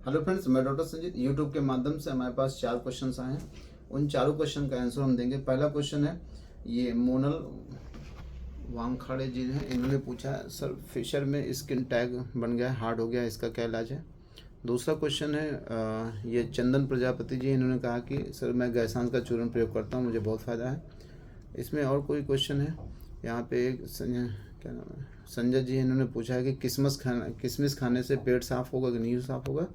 Hello friends, मैं doctor Sanjeet. YouTube के माध्यम से हमारे पास 4 क्वेश्चंस आए हैं। उन चारों क्वेश्चन का आंसर हम देंगे। पहला क्वेश्चन है, ये मोनल वांगखाड़े जी हैं, इन्होंने पूछा है सर फिशर में स्किन टैग बन गया है, हार्ड हो गया है, इसका क्या इलाज है। दूसरा क्वेश्चन है, ये चंदन प्रजापति जी, इन्होंने कहा कि सर मैं गैसांस का चूर्ण प्रयोग करता हूँ, मुझे बहुत फ़ायदा है। इसमें और कोई क्वेश्चन है, यहाँ पे एक क्या नाम है, संजय जी, इन्होंने पूछा है कि किशमिश खाने से पेट साफ़ होगा कि नहीं साफ़ होगा।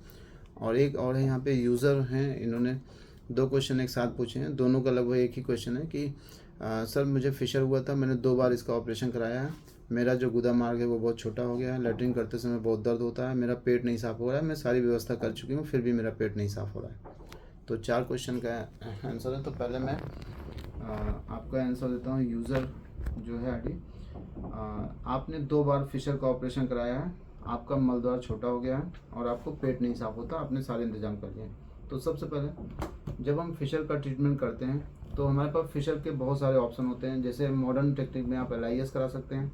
और एक और है, यहाँ पे यूज़र हैं, इन्होंने 2 क्वेश्चन एक साथ पूछे हैं, दोनों का लगभग एक ही क्वेश्चन है कि सर मुझे फिशर हुआ था, मैंने 2 बार इसका ऑपरेशन कराया है, मेरा जो गुदा मार्ग है वो बहुत छोटा हो गया है, लैट्रिन करते समय बहुत दर्द होता है, मेरा पेट नहीं साफ़ हो रहा है, मैं सारी व्यवस्था कर चुकी हूँ फिर भी मेरा पेट नहीं साफ़ हो रहा है। तो 4 क्वेश्चन का आंसर है। तो पहले मैं आपका आंसर देता हूँ। यूज़र जो है आईडी, आपने 2 बार फिशर का ऑपरेशन कराया है, आपका मलद्वार छोटा हो गया है और आपको पेट नहीं साफ होता, आपने सारे इंतजाम कर लिए। तो सबसे पहले जब हम फिशर का ट्रीटमेंट करते हैं तो हमारे पास फिशर के बहुत सारे ऑप्शन होते हैं। जैसे मॉडर्न टेक्निक में आप LIS करा सकते हैं,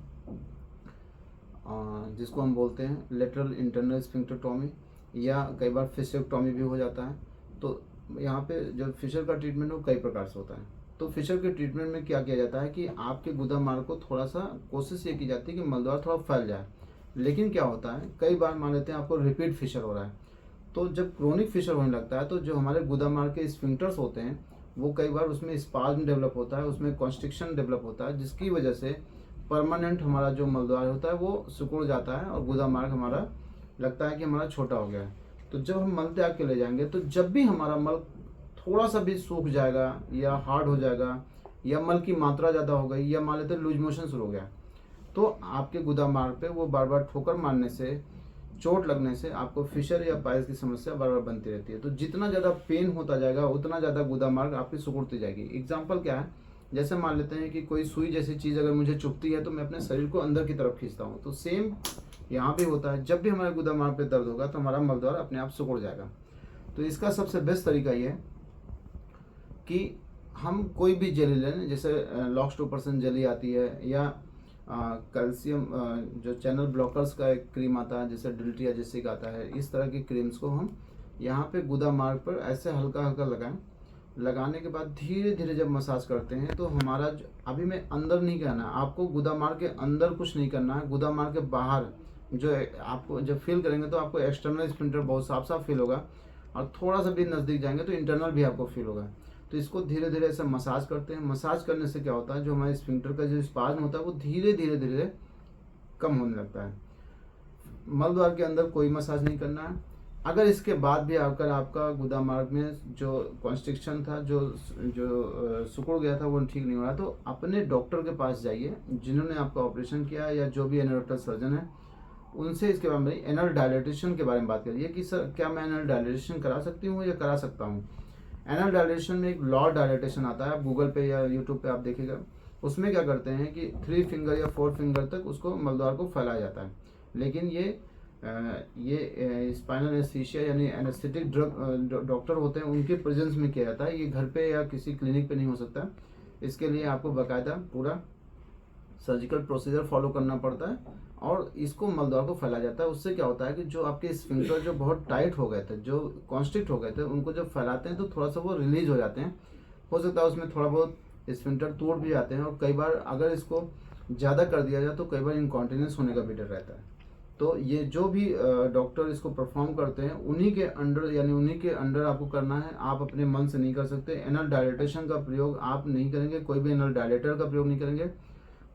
जिसको हम बोलते हैं लेटरल इंटरनल स्फिंक्टरटॉमी, या कई बार फिशरेक्टॉमी भी हो जाता है। तो यहाँ पे जो फिशर का ट्रीटमेंट है वो कई प्रकार से होता है। तो फिशर के ट्रीटमेंट में क्या किया जाता है कि आपके गुदा मार्ग को थोड़ा सा कोशिश ये की जाती है कि मलद्वार थोड़ा फैल जाए। लेकिन क्या होता है, कई बार मान लेते हैं आपको रिपीट फिशर हो रहा है, तो जब क्रोनिक फिशर होने लगता है तो जो हमारे गुदा मार्ग के स्फिंक्टर्स होते हैं वो कई बार उसमें स्पाज्म डेवलप होता है, उसमें कॉन्स्ट्रिक्शन डेवलप होता है, जिसकी वजह से परमानेंट हमारा जो मलद्वार होता है वो सिकुड़ जाता है और गुदा मार्ग हमारा लगता है कि हमारा छोटा हो गया है। तो जब हम मल त्याग के ले जाएंगे तो जब भी हमारा मल थोड़ा सा भी सूख जाएगा या हार्ड हो जाएगा या मल की मात्रा ज़्यादा हो गई या मान लेते लूज मोशन शुरू हो गया, तो आपके गुदा मार्ग पे वो बार बार ठोकर मारने से, चोट लगने से आपको फिशर या पाइल्स की समस्या बार बार बनती रहती है। तो जितना ज़्यादा पेन होता जाएगा उतना ज़्यादा गुदा मार्ग आपकी सिकुड़ती जाएगी। एग्जाम्पल क्या है, जैसे मान लेते हैं कि कोई सुई जैसी चीज़ अगर मुझे चुभती है तो मैं अपने शरीर को अंदर की तरफ खींचता हूँ, तो सेम यहाँ भी होता है। जब भी हमारे गुदा मार्ग पे दर्द होगा तो हमारा मलद्वार अपने आप सिकुड़ जाएगा। तो इसका सबसे बेस्ट तरीका ये है कि हम कोई भी जेली लें, जैसे लॉक्स 2% जेली आती है, या कैल्शियम जो चैनल ब्लॉकर्स का एक क्रीम आता है, जैसे डिल्टिया जैसे का आता है, इस तरह की क्रीम्स को हम यहाँ पे गुदा मार्ग पर ऐसे हल्का हल्का लगाएं। लगाने के बाद धीरे धीरे जब मसाज करते हैं तो हमारा अभी मैं अंदर नहीं करना है आपको, गुदा मार्ग के अंदर कुछ नहीं करना है, गुदा मार्ग के बाहर जो आपको जब फील करेंगे तो आपको एक्सटर्नल स्फिंक्टर बहुत साफ साफ फील होगा, और थोड़ा सा भी नज़दीक जाएंगे तो इंटरनल भी आपको फील होगा। तो इसको धीरे धीरे ऐसे मसाज करते हैं। मसाज करने से क्या होता है, जो हमारे स्फिंक्टर का जो स्पाज्म होता है वो धीरे धीरे धीरे कम होने लगता है। मल द्वार के अंदर कोई मसाज नहीं करना है। अगर इसके बाद भी अगर आपका गुदा मार्ग में जो कॉन्स्ट्रिक्शन था, जो जो सिकुड़ गया था, वो ठीक नहीं हो रहा, तो अपने डॉक्टर के पास जाइए जिन्होंने आपका ऑपरेशन किया, या जो भी एनोरेक्टल सर्जन है उनसे इसके बारे में, एनल डायलेटेशन के बारे में बात करिए कि सर क्या मैं एनल डायलेटेशन करा सकती हूँ या करा सकता हूँ। एनल डायलेटेशन में एक लॉ डायलेटेशन आता है, आप गूगल पे या यूट्यूब पे आप देखिएगा। उसमें क्या करते हैं कि 3 फिंगर या 4 फिंगर तक उसको मलद्वार को फैलाया जाता है। लेकिन ये स्पाइनल एनेस्थीसिया यानी एनेस्थेटिक ड्रग डॉक्टर होते हैं उनके प्रेजेंस में किया जाता है। ये घर पे या किसी क्लिनिक पे नहीं हो सकता। इसके लिए आपको बाकायदा पूरा सर्जिकल प्रोसीजर फॉलो करना पड़ता है और इसको मलद्वार को फैलाया जाता है। उससे क्या होता है कि जो आपके स्फिंक्टर जो बहुत टाइट हो गए थे, जो कॉन्स्ट्रिक्ट हो गए थे, उनको जब फैलाते हैं तो थोड़ा सा वो रिलीज हो जाते हैं। हो सकता है उसमें थोड़ा बहुत स्फिंक्टर टूट भी जाते हैं, और कई बार अगर इसको ज़्यादा कर दिया जाए तो कई बार इनकॉन्टिनेंस होने का भी डर रहता है। तो ये जो भी डॉक्टर इसको परफॉर्म करते हैं उन्हीं के अंडर, यानी उन्हीं के अंडर आपको करना है। आप अपने मन से नहीं कर सकते। एनल डायलेटेशन का प्रयोग आप नहीं करेंगे, कोई भी एनल डायलेटर का प्रयोग नहीं करेंगे।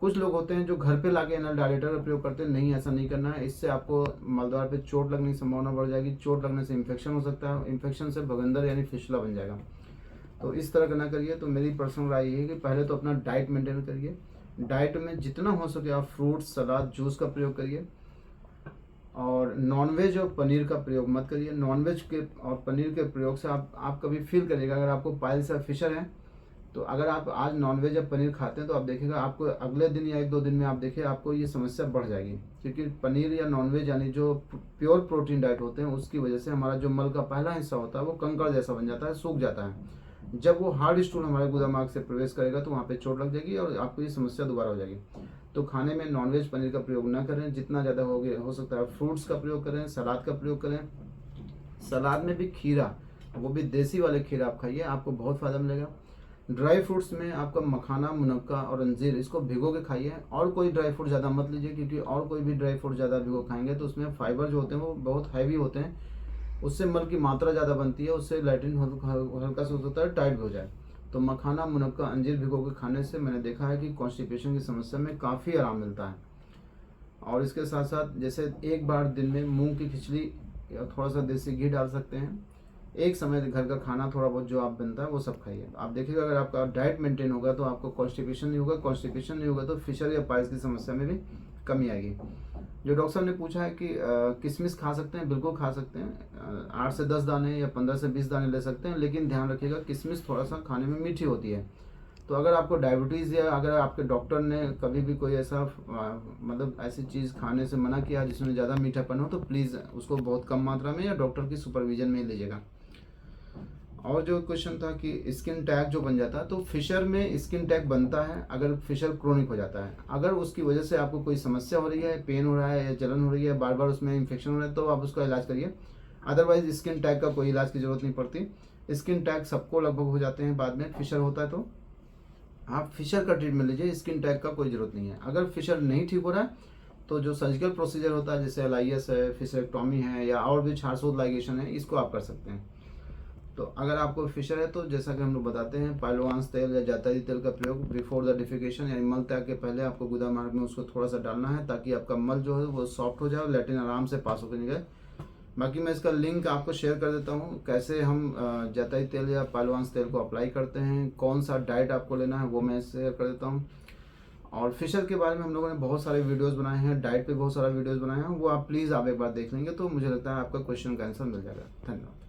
कुछ लोग होते हैं जो घर पे लाके एनल डायलेटर का प्रयोग करते हैं, नहीं ऐसा नहीं करना है। इससे आपको मलद्वार पे चोट लगने की संभावना बढ़ जाएगी। चोट लगने से इन्फेक्शन हो सकता है, इन्फेक्शन से भगंदर यानी फिशला बन जाएगा। तो इस तरह का ना करिए। तो मेरी पर्सनल राय ये है कि पहले तो अपना डाइट मेंटेन करिए। डाइट में जितना हो सके आप फ्रूट्स, सलाद, जूस का प्रयोग करिए, और नॉनवेज और पनीर का प्रयोग मत करिए। नॉनवेज के और पनीर के प्रयोग से आप कभी फील करिएगा, अगर आपको पाइल्स या फिशर है तो अगर आप आज नॉनवेज या पनीर खाते हैं तो आप देखिएगा आपको अगले दिन या 1-2 दिन में आप देखिए आपको ये समस्या बढ़ जाएगी। क्योंकि पनीर या नॉनवेज यानी जो प्योर प्रोटीन डाइट होते हैं उसकी वजह से हमारा जो मल का पहला हिस्सा होता है वो कंकड़ जैसा बन जाता है, सूख जाता है। जब वो हार्ड स्टूल हमारे गुदा मार्ग से प्रवेश करेगा तो वहाँ पे चोट लग जाएगी और आपको ये समस्या दोबारा हो जाएगी। तो खाने में नॉनवेज पनीर का प्रयोग ना करें। जितना ज़्यादा हो सकता है फ्रूट्स का प्रयोग करें, सलाद का प्रयोग करें, सलाद में भी खीरा, वो भी देसी वाले खीरा आप खाइए, आपको बहुत फ़ायदा मिलेगा। ड्राई फ्रूट्स में आपका मखाना, मुनक्का और अंजीर, इसको भिगो के खाइए। और कोई ड्राई फ्रूट ज़्यादा मत लीजिए, क्योंकि और कोई भी ड्राई फ्रूट ज़्यादा भिगो खाएंगे तो उसमें फाइबर जो होते हैं वो बहुत हैवी होते हैं, उससे मल की मात्रा ज़्यादा बनती है, उससे लैट्रिन हल्का सा होता है, टाइट भी हो जाए। तो मखाना, मुनक्का, अंजीर भिगो के खाने से मैंने देखा है कि कॉन्स्टिपेशन की समस्या में काफ़ी आराम मिलता है। और इसके साथ साथ जैसे एक बार दिन में मूंग की खिचड़ी या थोड़ा सा देसी घी डाल सकते हैं। एक समय घर का खाना थोड़ा बहुत जो आप बनता है वो सब खाइए। आप देखिएगा अगर आपका डाइट मेंटेन होगा तो आपको कॉन्स्टिपेशन नहीं होगा, कॉन्स्टिपेशन नहीं होगा तो फिशर या पाइल्स की समस्या में भी कमी आएगी। जो डॉक्टर साहब ने पूछा है कि किशमिश खा सकते हैं, बिल्कुल खा सकते हैं। 8 से 10 दाने या 15 से 20 दाने ले सकते हैं, लेकिन ध्यान रखिएगा किशमिश थोड़ा सा खाने में मीठी होती है। तो अगर आपको डायबिटीज़ या अगर आपके डॉक्टर ने कभी भी कोई ऐसा मतलब ऐसी चीज़ खाने से मना किया जिसमें ज़्यादा मीठापन हो, तो प्लीज़ उसको बहुत कम मात्रा में या डॉक्टर की सुपरविजन में ही लीजिएगा। और जो क्वेश्चन था कि स्किन टैग जो बन जाता है, तो फिशर में स्किन टैग बनता है अगर फिशर क्रोनिक हो जाता है। अगर उसकी वजह से आपको कोई समस्या हो रही है, पेन हो रहा है या जलन हो रही है, बार बार उसमें इन्फेक्शन हो रहा है, तो आप उसका इलाज करिए। अदरवाइज स्किन टैग का कोई इलाज की ज़रूरत नहीं पड़ती। स्किन टैग सबको लगभग हो जाते हैं बाद में फिशर होता है, तो आप फिशर का ट्रीटमेंट लीजिए, स्किन टैग का कोई ज़रूरत नहीं है। अगर फिशर नहीं ठीक हो रहा है तो जो सर्जिकल प्रोसीजर होता है जैसे LIS है, फिशरेक्टोमी है या और भी छारसूत लाइगेशन है, इसको आप कर सकते हैं। तो अगर आपको फिशर है तो जैसा कि हम लोग बताते हैं, पाइलोवांस तेल या जायतरी तेल का प्रयोग बिफोर द डिफिकेशन यानी मल त्याग के पहले आपको गुदा मार्ग में उसको थोड़ा सा डालना है, ताकि आपका मल जो है वो सॉफ्ट हो जाए और लैट्रिन आराम से पास होकर निकले। बाकी मैं इसका लिंक आपको शेयर कर देता हूँ, कैसे हम जायतरी तेल या पाइलोवांस तेल को अप्लाई करते हैं, कौन सा डाइट आपको लेना है वो मैं शेयर कर देता हूँ। और फिशर के बारे में हम लोगों ने बहुत सारे वीडियोस बनाए हैं, डाइट पे बहुत सारा वीडियोस बनाए हैं, वो आप प्लीज़ आप एक बार देख लेंगे तो मुझे लगता है आपका क्वेश्चन का आंसर मिल जाएगा। धन्यवाद।